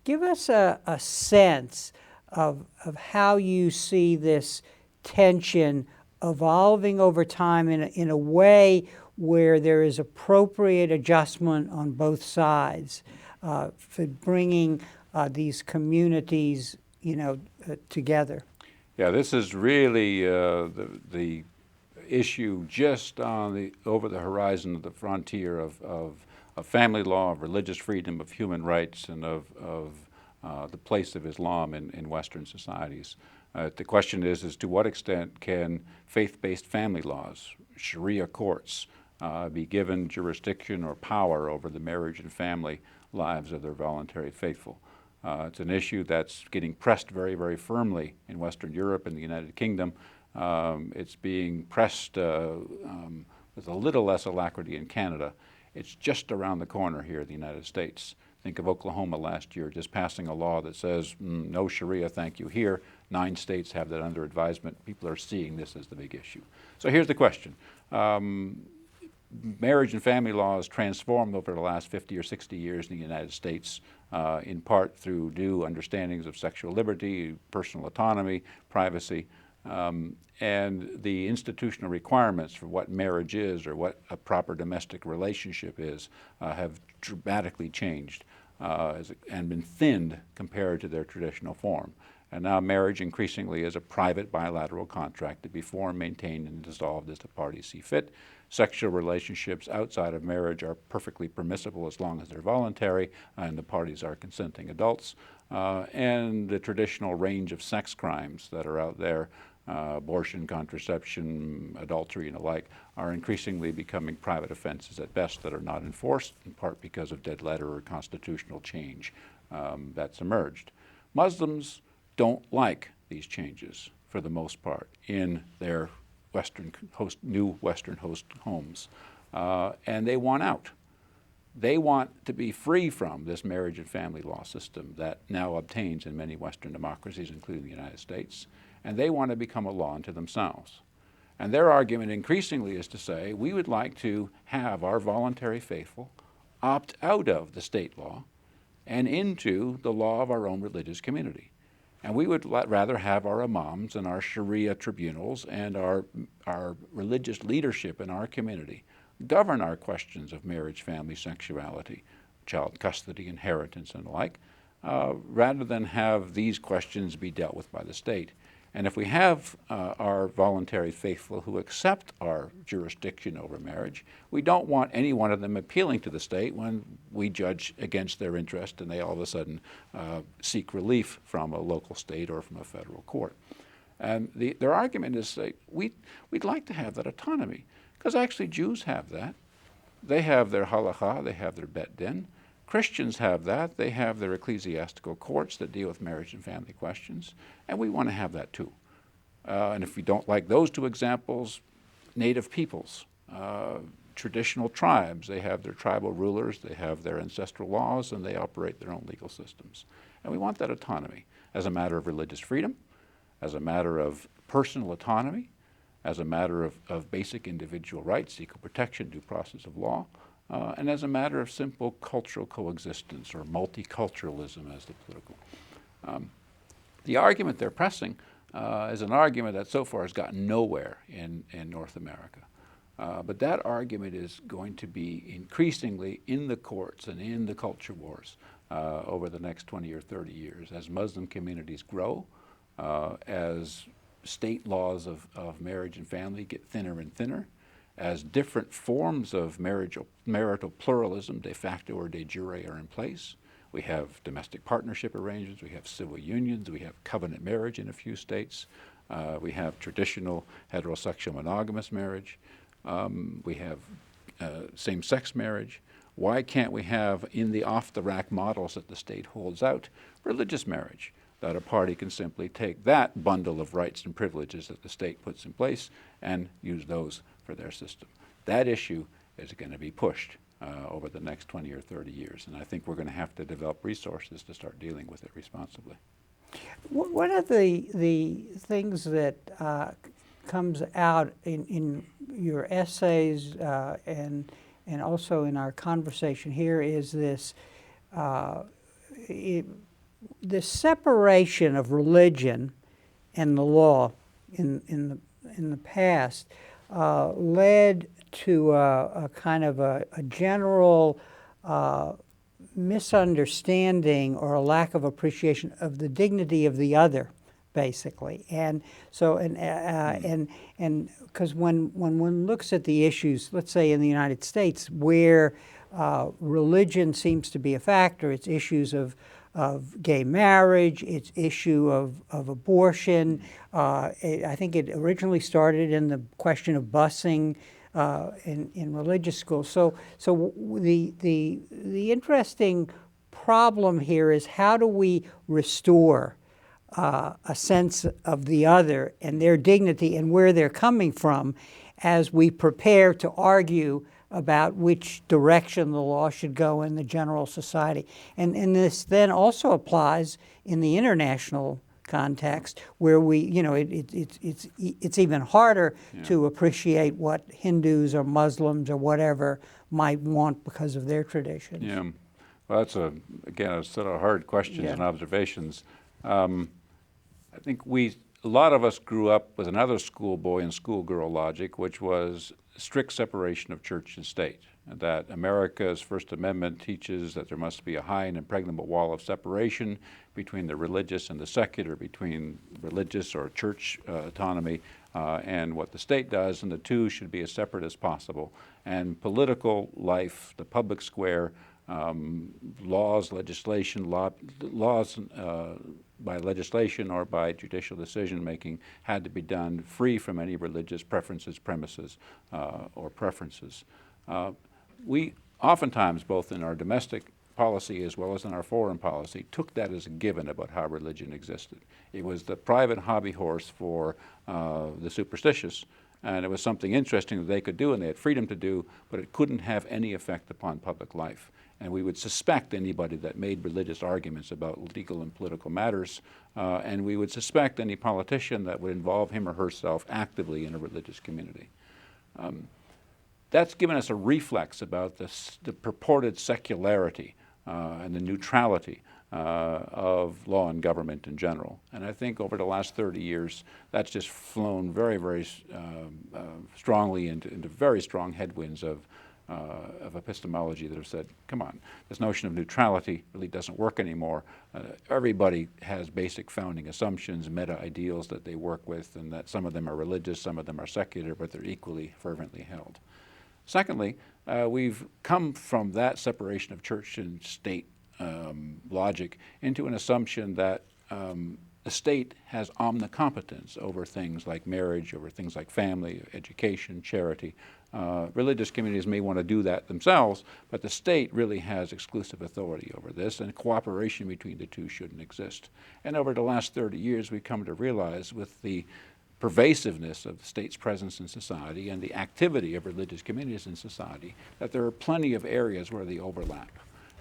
give us a sense of how you see this tension evolving over time in a way where there is appropriate adjustment on both sides for bringing these communities, together. Yeah, this is really the issue just on over the horizon of the frontier of family law, of religious freedom, of human rights, and of the place of Islam in Western societies. The question is to what extent can faith-based family laws, Sharia courts, be given jurisdiction or power over the marriage and family lives of their voluntary faithful? It's an issue that's getting pressed very, very firmly in Western Europe and the United Kingdom. It's being pressed with a little less alacrity in Canada. It's just around the corner here in the United States. Think of Oklahoma last year just passing a law that says, no Sharia, thank you here. 9 states have that under advisement. People are seeing this as the big issue. So here's the question. Marriage and family law has transformed over the last 50 or 60 years in the United States, in part through new understandings of sexual liberty, personal autonomy, privacy, and the institutional requirements for what marriage is or what a proper domestic relationship is have dramatically changed and been thinned compared to their traditional form. And now marriage increasingly is a private bilateral contract to be formed, maintained, and dissolved as the parties see fit. Sexual relationships outside of marriage are perfectly permissible as long as they're voluntary and the parties are consenting adults. And the traditional range of sex crimes that are out there, abortion, contraception, adultery, and the like, are increasingly becoming private offenses at best that are not enforced, in part because of dead letter or constitutional change that's emerged. Muslims don't like these changes for the most part in their new Western host homes, and they want out. They want to be free from this marriage and family law system that now obtains in many Western democracies, including the United States, and they want to become a law unto themselves. And their argument increasingly is to say, we would like to have our voluntary faithful opt out of the state law and into the law of our own religious community. And we would rather have our imams and our Sharia tribunals and our religious leadership in our community govern our questions of marriage, family, sexuality, child custody, inheritance, and the like, rather than have these questions be dealt with by the state. And if we have our voluntary faithful who accept our jurisdiction over marriage, we don't want any one of them appealing to the state when we judge against their interest and they all of a sudden seek relief from a local state or from a federal court. And their argument is we'd like to have that autonomy, because actually Jews have that. They have their halakha, they have their bet din. Christians have that. They have their ecclesiastical courts that deal with marriage and family questions, and we want to have that too. And if we don't like those two examples, native peoples, traditional tribes, they have their tribal rulers, they have their ancestral laws, and they operate their own legal systems. And we want that autonomy as a matter of religious freedom, as a matter of personal autonomy, as a matter of basic individual rights, equal protection, due process of law, and as a matter of simple cultural coexistence or multiculturalism as the political. The argument they're pressing is an argument that so far has gotten nowhere in North America. But that argument is going to be increasingly in the courts and in the culture wars over the next 20 or 30 years as Muslim communities grow, as state laws of marriage and family get thinner and thinner, as different forms of marital pluralism, de facto or de jure, are in place. We have domestic partnership arrangements, we have civil unions, we have covenant marriage in a few states, we have traditional heterosexual monogamous marriage, we have same-sex marriage. Why can't we have, in the off-the-rack models that the state holds out, religious marriage, that a party can simply take that bundle of rights and privileges that the state puts in place and use those for their system? That issue is going to be pushed over the next 20 or 30 years, and I think we're going to have to develop resources to start dealing with it responsibly. One of the things that comes out in your essays and also in our conversation here is this the separation of religion and the law in the past led to a kind of a general misunderstanding or a lack of appreciation of the dignity of the other, basically. And so, and because when one looks at the issues, let's say in the United States, where religion seems to be a factor, it's issues of gay marriage, it's issue of abortion. I think it originally started in the question of busing in religious schools. So the interesting problem here is, how do we restore a sense of the other and their dignity and where they're coming from as we prepare to argue about which direction the law should go in the general society. And this then also applies in the international context, where we, it's even harder to appreciate what Hindus or Muslims or whatever might want because of their traditions. Yeah, well, that's again a set of hard questions and observations. I think a lot of us grew up with another schoolboy and schoolgirl logic, which was strict separation of church and state, and that America's First Amendment teaches that there must be a high and impregnable wall of separation between the religious and the secular, between religious or church autonomy and what the state does, and the two should be as separate as possible. And political life, the public square, laws, legislation, laws by legislation or by judicial decision-making had to be done free from any religious preferences, premises, or preferences. We oftentimes, both in our domestic policy as well as in our foreign policy, took that as a given about how religion existed. It was the private hobby horse for the superstitious, And it was something interesting that they could do and they had freedom to do, but it couldn't have any effect upon public life. And we would suspect anybody that made religious arguments about legal and political matters, and we would suspect any politician that would involve him or herself actively in a religious community. That's given us a reflex about the purported secularity and the neutrality of law and government in general. And I think over the last 30 years, that's just flown very, very strongly into very strong headwinds of epistemology that have said, come on, this notion of neutrality really doesn't work anymore. Everybody has basic founding assumptions, meta-ideals that they work with, and that some of them are religious, some of them are secular, but they're equally fervently held. Secondly, we've come from that separation of church and state logic into an assumption that the state has omnicompetence over things like marriage, over things like family, education, charity. Religious communities may want to do that themselves, but the state really has exclusive authority over this, and cooperation between the two shouldn't exist. And over the last 30 years, we've come to realize, with the pervasiveness of the state's presence in society and the activity of religious communities in society, that there are plenty of areas where they overlap.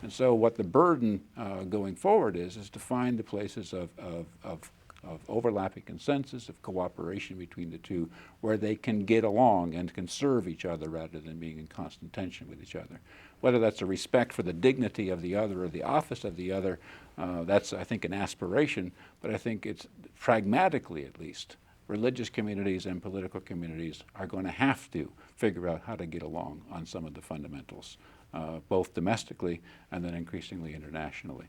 And so what the burden going forward is to find the places of overlapping consensus, of cooperation between the two, where they can get along and can serve each other rather than being in constant tension with each other. Whether that's a respect for the dignity of the other or the office of the other, that's, I think, an aspiration, but I think it's, pragmatically at least, religious communities and political communities are going to have to figure out how to get along on some of the fundamentals, both domestically and then increasingly internationally.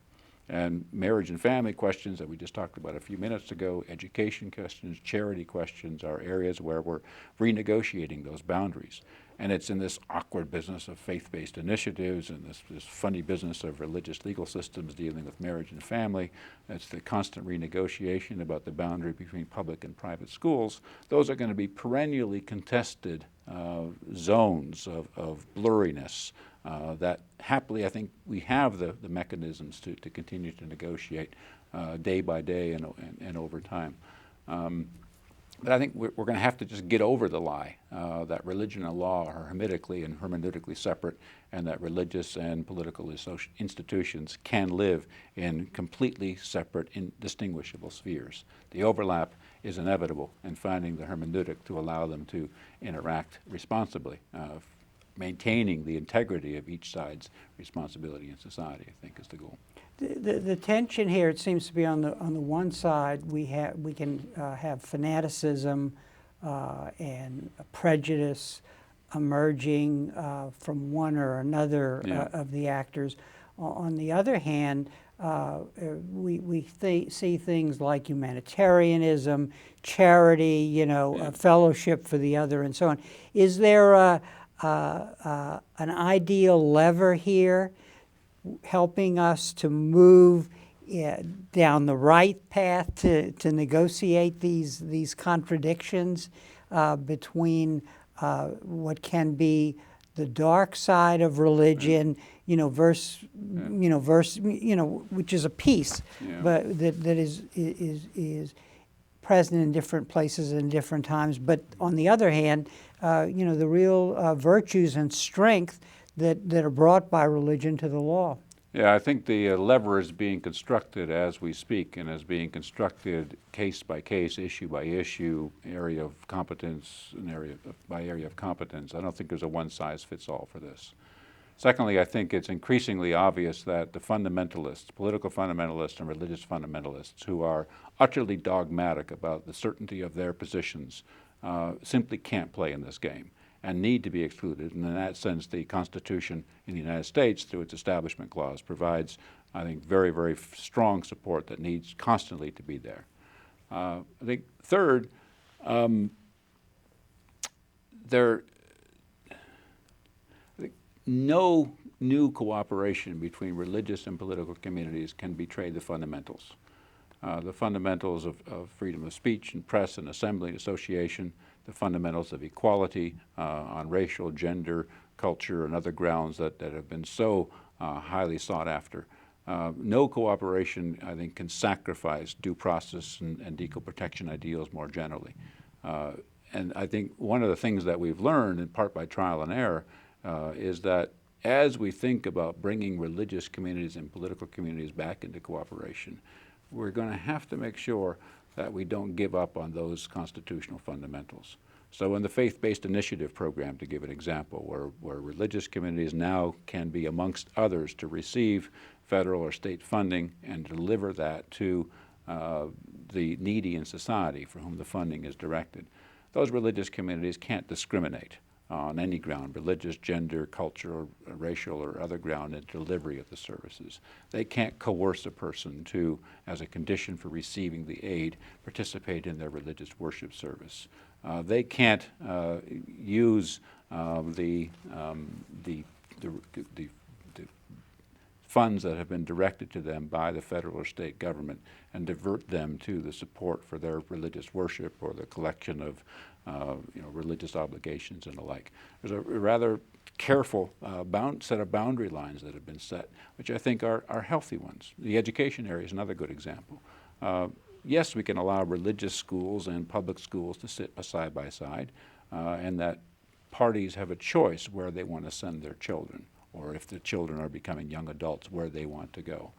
And marriage and family questions that we just talked about a few minutes ago, education questions, charity questions are areas where we're renegotiating those boundaries. And it's in this awkward business of faith-based initiatives and this funny business of religious legal systems dealing with marriage and family. It's the constant renegotiation about the boundary between public and private schools. Those are going to be perennially contested zones of blurriness that happily I think we have the mechanisms to continue to negotiate day by day and over time. But I think we're going to have to just get over the lie that religion and law are hermetically and hermeneutically separate, and that religious and political institutions can live in completely separate, indistinguishable spheres. The overlap is inevitable, and finding the hermeneutic to allow them to interact responsibly, maintaining the integrity of each side's responsibility in society, I think, is the goal. The tension here, it seems to be on the one side, we can have fanaticism and prejudice emerging from one or another of the actors. On the other hand, we see things like humanitarianism, charity, a fellowship for the other, and so on. Is there an ideal lever here helping us to move down the right path to negotiate these contradictions between what can be the dark side of religion, versus which is a piece, but that is present in different places and different times. But on the other hand, the real virtues and strength that are brought by religion to the law. Yeah, I think the lever is being constructed as we speak, and is being constructed case by case, issue by issue, area of competence, by area of competence. I don't think there's a one-size-fits-all for this. Secondly, I think it's increasingly obvious that the fundamentalists, political fundamentalists and religious fundamentalists, who are utterly dogmatic about the certainty of their positions, simply can't play in this game and need to be excluded. And in that sense, the Constitution in the United States, through its Establishment Clause, provides, I think, very, very strong support that needs constantly to be there. I think third, no new cooperation between religious and political communities can betray the fundamentals. The fundamentals of freedom of speech and press and assembly and association, the fundamentals of equality on racial, gender, culture, and other grounds that have been so highly sought after. No cooperation, I think, can sacrifice due process and equal protection ideals more generally. And I think one of the things that we've learned, in part by trial and error, is that as we think about bringing religious communities and political communities back into cooperation, we're going to have to make sure that we don't give up on those constitutional fundamentals. So in the faith-based initiative program, to give an example, where religious communities now can be amongst others to receive federal or state funding and deliver that to the needy in society for whom the funding is directed. Those religious communities can't discriminate on any ground, religious, gender, culture, or racial, or other ground in delivery of the services. They can't coerce a person to, as a condition for receiving the aid, participate in their religious worship service. They can't use the funds that have been directed to them by the federal or state government and divert them to the support for their religious worship or the collection of religious obligations and the like. There's a rather careful set of boundary lines that have been set, which I think are healthy ones. The education area is another good example. Yes, we can allow religious schools and public schools to sit side by side, and that parties have a choice where they want to send their children, or if the children are becoming young adults, where they want to go.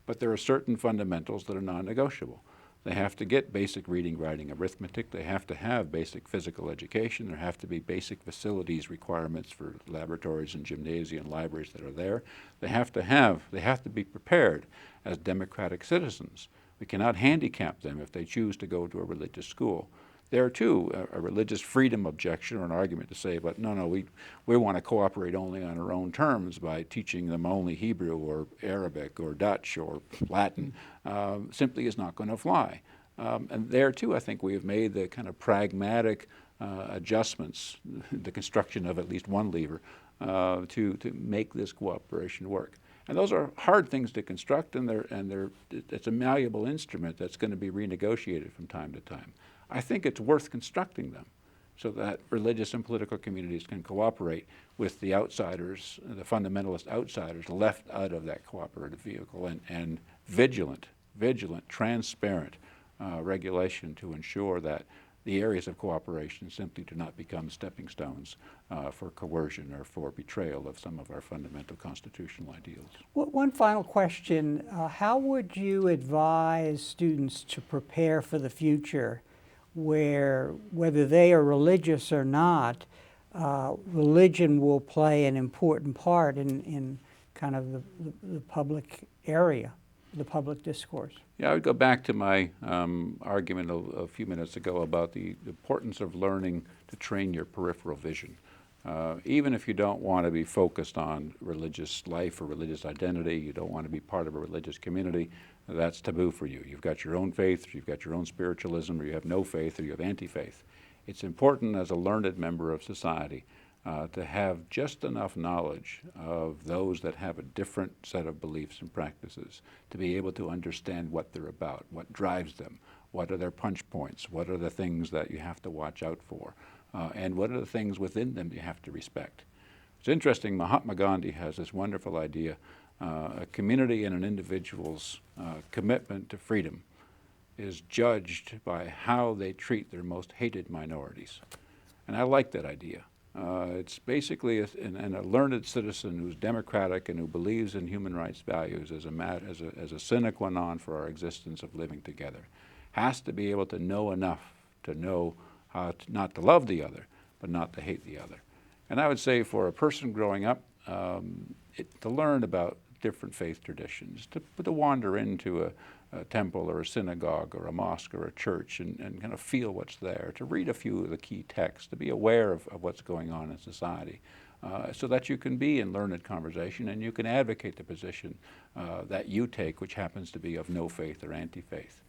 But there are certain fundamentals that are non-negotiable. They have to get basic reading, writing, arithmetic. They have to have basic physical education. There have to be basic facilities requirements for laboratories and gymnasia and libraries that are there. They have to be prepared as democratic citizens. We cannot handicap them if they choose to go to a religious school. There too, a religious freedom objection or an argument to say, but no, we want to cooperate only on our own terms by teaching them only Hebrew or Arabic or Dutch or Latin, simply is not going to fly. And there too, I think we have made the kind of pragmatic adjustments, the construction of at least one lever, to make this cooperation work. And those are hard things to construct, and it's a malleable instrument that's going to be renegotiated from time to time. I think it's worth constructing them so that religious and political communities can cooperate with the outsiders, the fundamentalist outsiders left out of that cooperative vehicle, and vigilant, transparent regulation to ensure that the areas of cooperation simply do not become stepping stones for coercion or for betrayal of some of our fundamental constitutional ideals. One final question. How would you advise students to prepare for the future where, whether they are religious or not, religion will play an important part in kind of the public area, the public discourse? Yeah, I would go back to my argument a few minutes ago about the importance of learning to train your peripheral vision. Even if you don't want to be focused on religious life or religious identity, you don't want to be part of a religious community, that's taboo for you. You've got your own faith, you've got your own spiritualism, or you have no faith, or you have anti-faith. It's important as a learned member of society to have just enough knowledge of those that have a different set of beliefs and practices to be able to understand what they're about, what drives them, what are their punch points, what are the things that you have to watch out for, and what are the things within them you have to respect. It's interesting, Mahatma Gandhi has this wonderful idea, a community and an individual's commitment to freedom is judged by how they treat their most hated minorities. And I like that idea. It's basically a learned citizen who's democratic and who believes in human rights values as a sine qua non for our existence of living together. Has to be able to know enough to know how not to love the other, but not to hate the other. And I would say for a person growing up, to learn about different faith traditions, to wander into a temple or a synagogue or a mosque or a church and kind of feel what's there, to read a few of the key texts, to be aware of what's going on in society, so that you can be in learned conversation and you can advocate the position that you take, which happens to be of no faith or anti-faith.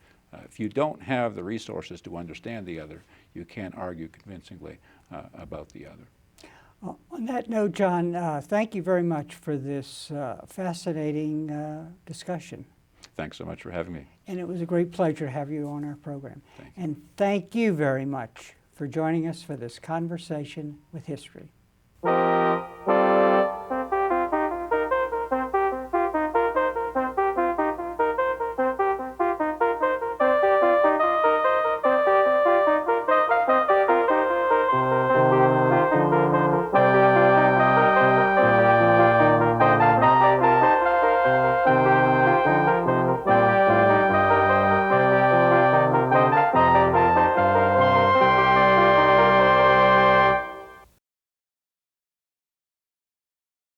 If you don't have the resources to understand the other, you can't argue convincingly about the other. On that note, John, thank you very much for this fascinating discussion. Thanks so much for having me. And it was a great pleasure to have you on our program. Thank you. And thank you very much for joining us for this conversation with history.